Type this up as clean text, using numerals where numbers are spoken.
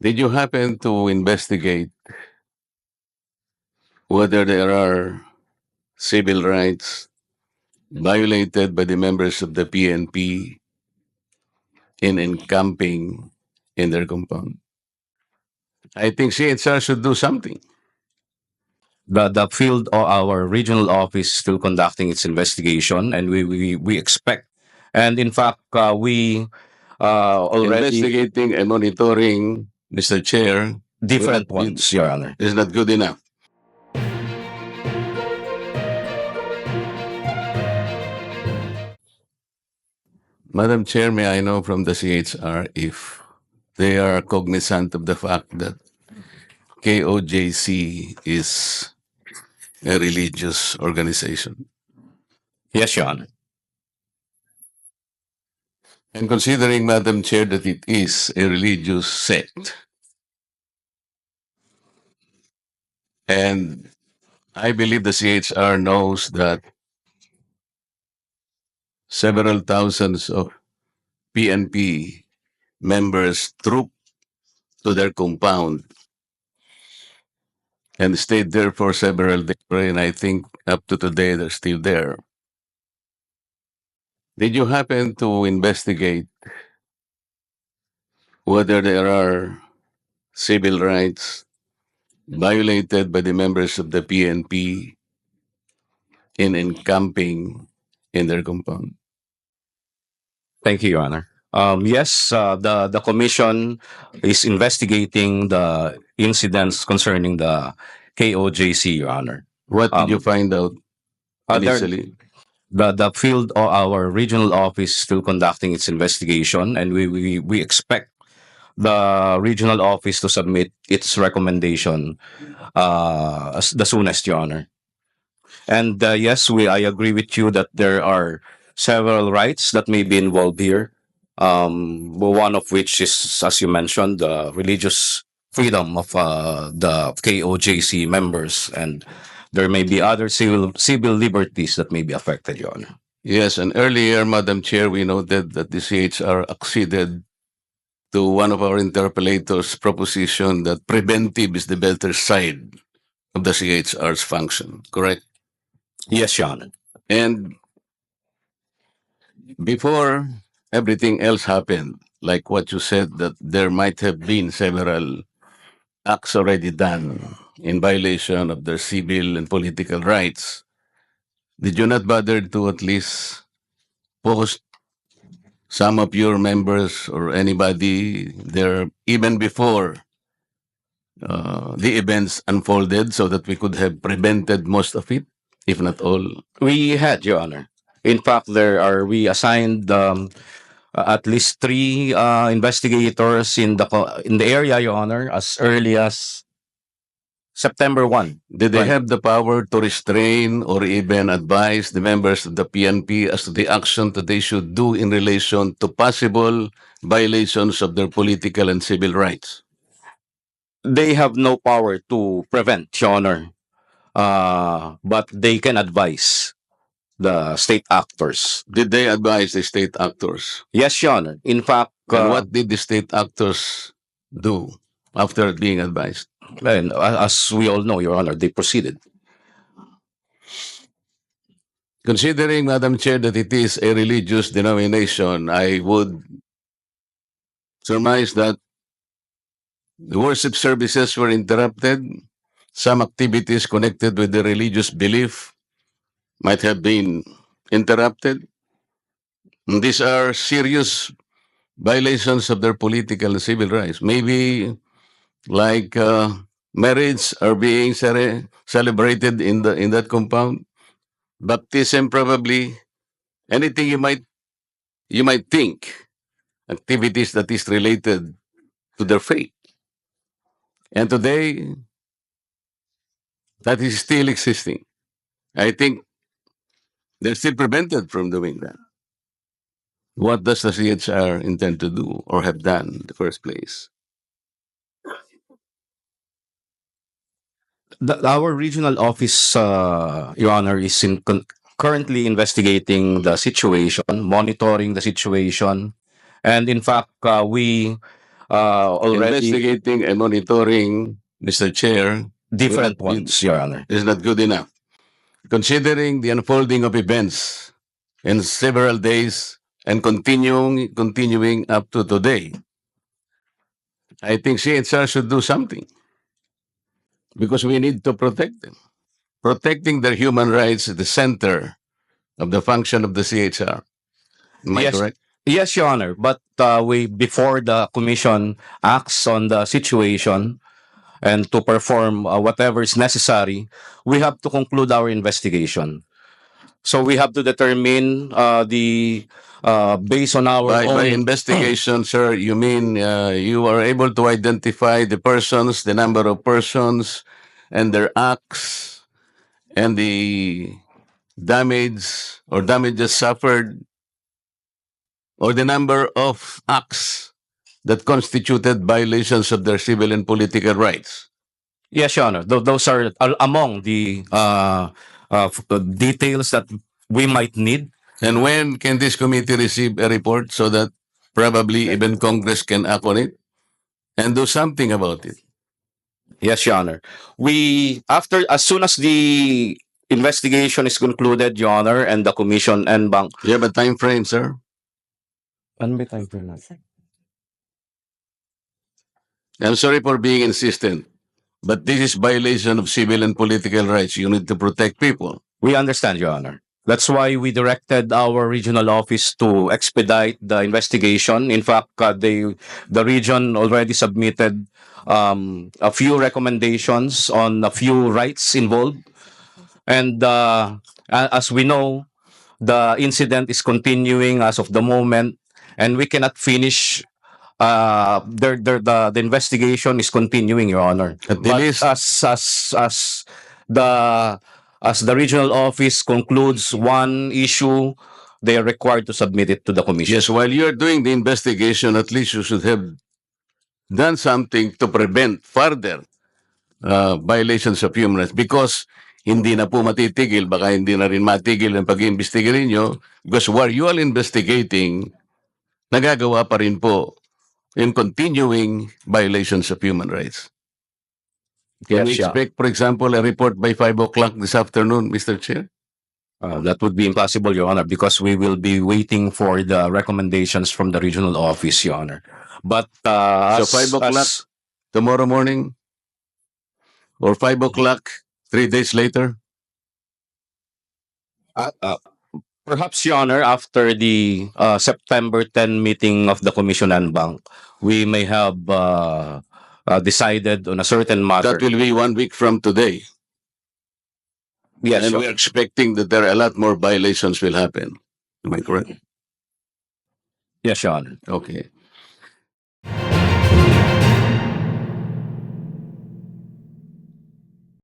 Did you happen to investigate whether there are civil rights violated by the members of the PNP in encamping in their compound? I think CHR should do something. The field or our regional office is still conducting its investigation, and we expect, and in fact, we already Investigating and monitoring, Mr. Chair, different ones, Your Honor. is not good enough. Madam Chair, may I know from the CHR if they are cognizant of the fact that KOJC is a religious organization? Yes, Your Honor. And considering, Madam Chair, that it is a religious sect, and I believe the CHR knows that several thousands of PNP members trooped to their compound and stayed there for several days, and I think up to today they're still there. Did you happen to investigate whether there are civil rights violated by the members of the PNP in encamping in their compound? Thank you, Your Honor. Yes, the commission is investigating the incidents concerning the KOJC, Your Honor. What did you find out There, initially? the field or our regional office is still conducting its investigation, and we expect the regional office to submit its recommendation as the soonest, Your Honor. And yes, I agree with you that there are several rights that may be involved here. One of which is, as you mentioned, the religious freedom of the KOJC members, and there may be other civil liberties that may be affected, Your Honor. Yes, and earlier, Madam Chair, we noted that the CHR acceded to one of our interpellators' proposition that preventive is the better side of the CHR's function, correct? Yes, Your Honor. And before everything else happened, like what you said, that there might have been several acts already done in violation of their civil and political rights, did you not bother to at least post some of your members or anybody there even before the events unfolded so that we could have prevented most of it, if not all? We had, Your Honor. In fact, we assigned at least three investigators in the area, Your Honor, as early as September 1. Did they have the power to restrain or even advise the members of the PNP as to the action that they should do in relation to possible violations of their political and civil rights? They have no power to prevent, Your Honor, but they can advise the state actors. Did they advise the state actors? Yes, Your Honor. In fact, And what did the state actors do after being advised? and as we all know, Your Honor, they proceeded. Considering, Madam Chair, that it is a religious denomination, I would surmise that the worship services were interrupted. Some activities connected with the religious belief might have been interrupted. And these are serious violations of their political and civil rights. Maybe like marriage are being celebrated in that compound. Baptism, probably. Anything you might think, activities that is related to their faith. And today, that is still existing. I think they're still prevented from doing that. What does the CHR intend to do or have done in the first place? Our regional office, Your Honor, is currently investigating the situation, monitoring the situation, and in fact, we already Investigating and monitoring, Mr. Chair, different ones, Your Honor. is not good enough. Considering the unfolding of events in several days and continuing up to today, I think CHR should do something because we need to protect them. Protecting their human rights is the center of the function of the CHR. Am I Yes, correct? yes, Your Honor. But we before the commission acts on the situation and to perform whatever is necessary, we have to conclude our investigation. So we have to determine the based on our By own. investigation, sir, you mean you are able to identify the persons, the number of persons, and their acts, and the damage or damages suffered, or the number of acts that constituted violations of their civil and political rights. Yes, Your Honor. Those are among the details that we might need. And when can this committee receive a report so that probably even Congress can act on it and do something about it? Yes, Your Honor. We after as soon as the investigation is concluded, Your Honor, and the commission and bank. You have a time frame, sir? Ano ba time frame natin? I'm sorry for being insistent, but this is violation of civil and political rights. You need to protect people. We understand, Your Honor. That's why we directed our regional office to expedite the investigation. In fact, the region already submitted a few recommendations on a few rights involved. And as we know, the incident is continuing as of the moment, and we cannot finish. The investigation is continuing, Your Honor. At the But least, the as the regional office concludes one issue, they are required to submit it to the commission. yes, while you're doing the investigation, at least you should have done something to prevent further violations of human rights because hindi na po matitigil, baka hindi na rin matigil ang pag-iimbestiga ninyo because while you are investigating, nagagawa pa rin po yung continuing violations of human rights. Can we Yes, yeah. expect, for example, a report by 5 o'clock this afternoon, Mr. Chair? That would be impossible, Your Honor, because we will be waiting for the recommendations from the regional office, Your Honor. But So 5 o'clock tomorrow morning or 5 o'clock 3 days later? Perhaps, Your Honor, after the September 10 meeting of the Commission and Bank, we may have decided on a certain matter. That will be 1 week from today. Yes, And Your- we're expecting that there are a lot more violations will happen. Am I correct? yes, Your Honor. Okay.